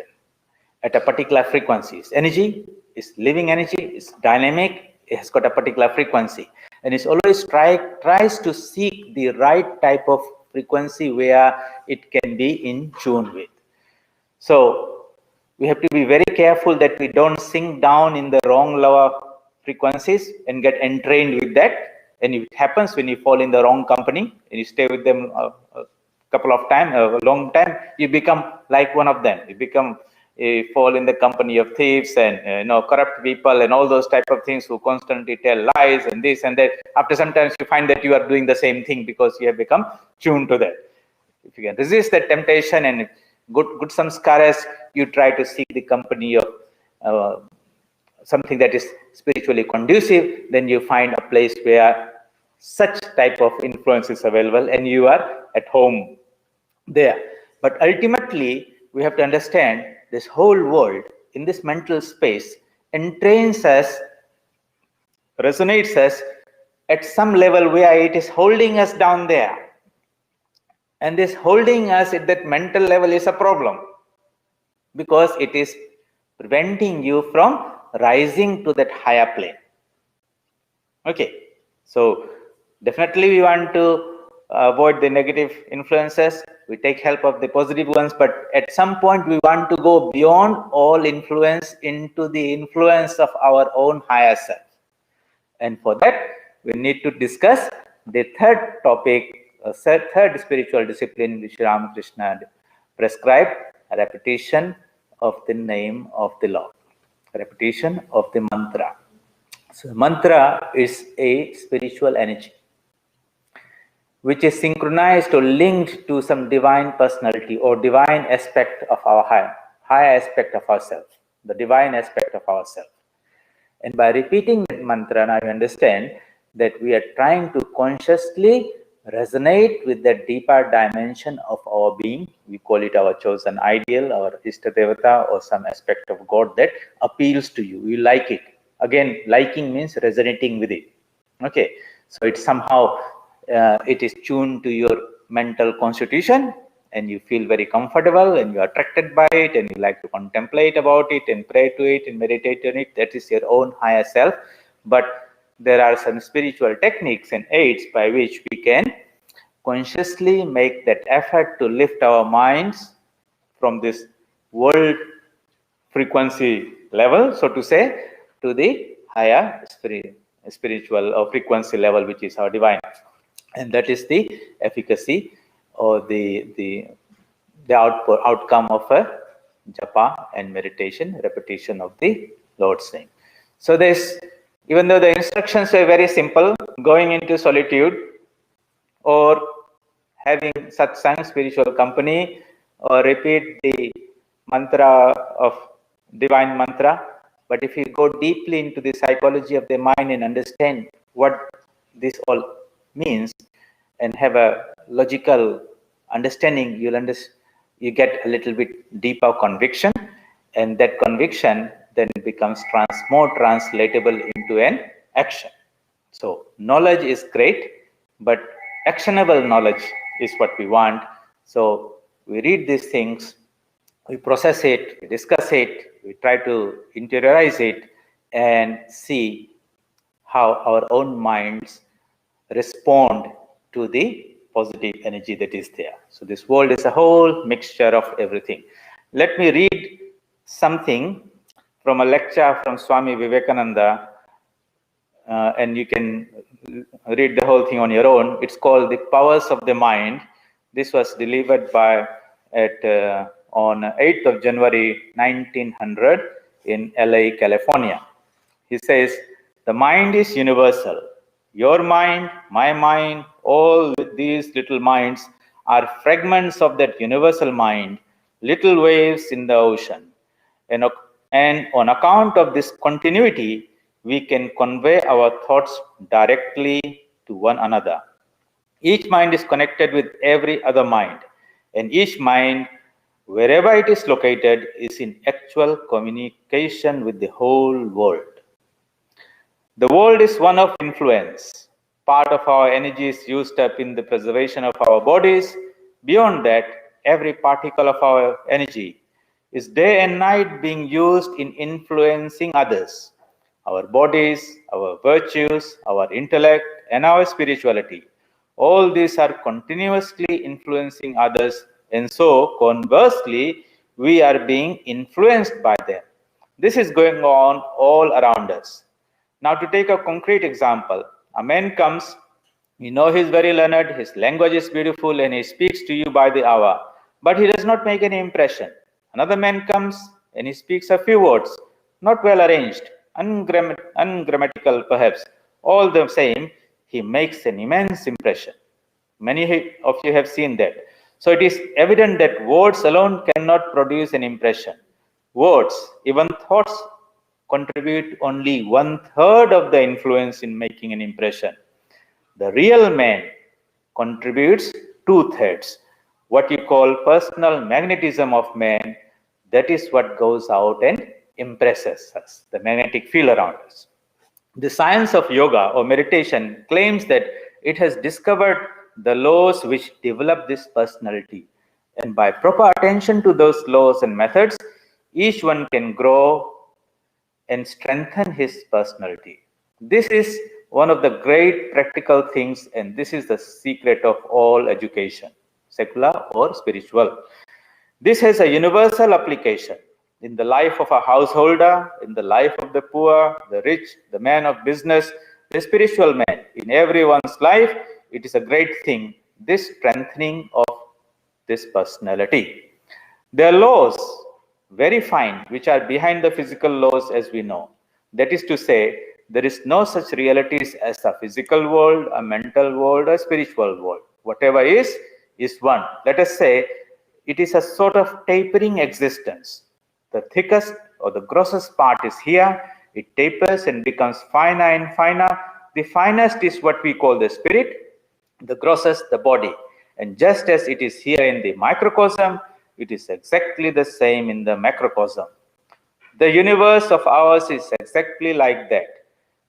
at a particular frequency. Energy is living energy, is dynamic, it has got a particular frequency, and it's always tries to seek the right type of frequency where it can be in tune with. So we have to be very careful that we don't sink down in the wrong lower frequencies and get entrained with that. And if it happens when you fall in the wrong company and you stay with them a couple of time, a long time, you become like one of them. You fall in the company of thieves and corrupt people and all those type of things who constantly tell lies and this and that. After sometimes you find that you are doing the same thing because you have become tuned to that. If you can resist that temptation and good samskaras, you try to seek the company of uh, something that is spiritually conducive, then you find a place where such type of influence is available and you are at home there. But ultimately, we have to understand this whole world in this mental space entrains us, resonates us at some level where it is holding us down there. And this holding us at that mental level is a problem because it is preventing you from rising to that higher plane. Okay, so definitely we want to avoid the negative influences. We take help of the positive ones, but at some point we want to go beyond all influence into the influence of our own higher self. And for that, we need to discuss the third topic, third spiritual discipline which Ramakrishna prescribed, repetition of the name of the Lord, repetition of the mantra. So, mantra is a spiritual energy which is synchronized or linked to some divine personality or divine aspect of our high aspect of ourselves, the divine aspect of ourselves. And by repeating that mantra, now you understand that we are trying to consciously resonate with that deeper dimension of our being. We call it our chosen ideal, our Ishta Devata, or some aspect of God that appeals to you. You like it. Again, liking means resonating with it. Okay, so it's somehow it is tuned to your mental constitution, and you feel very comfortable and you are attracted by it and you like to contemplate about it and pray to it and meditate on it. That is your own higher self. But there are some spiritual techniques and aids by which we can consciously make that effort to lift our minds from this world frequency level, so to say, to the higher spiritual or frequency level, which is our divine. And that is the efficacy or the outcome of a japa and meditation, repetition of the Lord's name. So this, even though the instructions are very simple, going into solitude or having satsang, spiritual company, or repeat the mantra of divine mantra. But if you go deeply into the psychology of the mind and understand what this all means and have a logical understanding, you get a little bit deeper conviction, and that conviction then becomes more translatable into an action. So knowledge is great, but actionable knowledge is what we want. So we read these things, we process it, we discuss it, we try to interiorize it and see how our own minds respond to the positive energy that is there. So this world is a whole mixture of everything. Let me read something from a lecture from Swami Vivekananda, and you can read the whole thing on your own. It's called The Powers of the Mind. This was delivered on 8th of January 1900 in LA, California. He says, the mind is universal. Your mind, my mind, all these little minds are fragments of that universal mind, little waves in the ocean. And on account of this continuity, we can convey our thoughts directly to one another. Each mind is connected with every other mind, and each mind, wherever it is located, is in actual communication with the whole world. The world is one of influence. Part of our energy is used up in the preservation of our bodies. Beyond that, every particle of our energy is day and night being used in influencing others. Our bodies, our virtues, our intellect, and our spirituality. All these are continuously influencing others, and so conversely, we are being influenced by them. This is going on all around us. Now, to take a concrete example, a man comes, you know he's very learned, his language is beautiful, and he speaks to you by the hour, but he does not make any impression. Another man comes and he speaks a few words, not well arranged, ungrammatical perhaps. All the same, he makes an immense impression. Many of you have seen that. So it is evident that words alone cannot produce an impression. Words, even thoughts, contribute only one third of the influence in making an impression. The real man contributes two thirds. What you call personal magnetism of man, that is what goes out and impresses us, the magnetic field around us. The science of yoga or meditation claims that it has discovered the laws which develop this personality. And by proper attention to those laws and methods, each one can grow and strengthen his personality. This is one of the great practical things, and this is the secret of all education, secular or spiritual. This has a universal application in the life of a householder, in the life of the poor, the rich, the man of business, the spiritual man. In everyone's life, it is a great thing, this strengthening of this personality. There are laws, very fine, which are behind the physical laws as we know. That is to say, there is no such realities as a physical world, a mental world, a spiritual world. Whatever is one. Let us say it is a sort of tapering existence. The thickest or the grossest part is here. It tapers and becomes finer and finer. The finest is what we call the spirit, the grossest, the body. And just as it is here in the microcosm, it is exactly the same in the macrocosm. The universe of ours is exactly like that.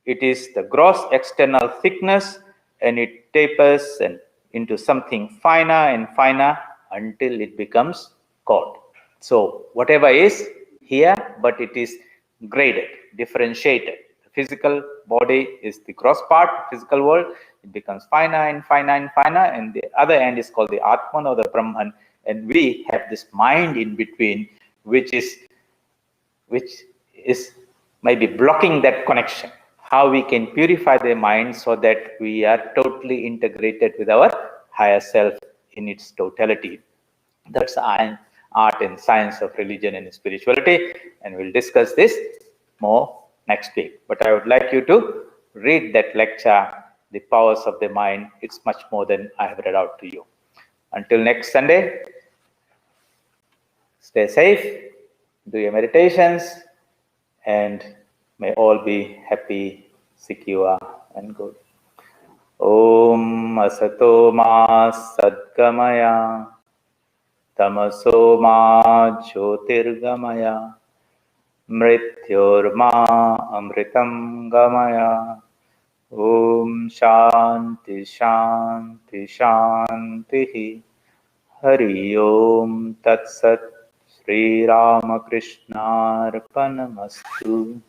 It is the gross external thickness, and it tapers and into something finer and finer until it becomes God. So whatever is here, but it is graded, differentiated. The physical body is the gross part, physical world. It becomes finer and finer and finer, and the other end is called the Atman or the Brahman. And we have this mind in between, which is maybe blocking that connection. How we can purify the mind so that we are totally integrated with our higher self in its totality. That's art and science of religion and spirituality, and we'll discuss this more next week. But I would like you to read that lecture, The Powers of the Mind. It's much more than I have read out to you. Until next Sunday, stay safe, do your meditations, and may all be happy, secure, and good. Om Asato Ma Sadgamaya Tamaso Ma Jyotirgamaya Mrityorma Amritam Gamaya. Om Shanti Shanti Shanti. Hari Om Tat Sat. Sri Ramakrishna Arpanamastu.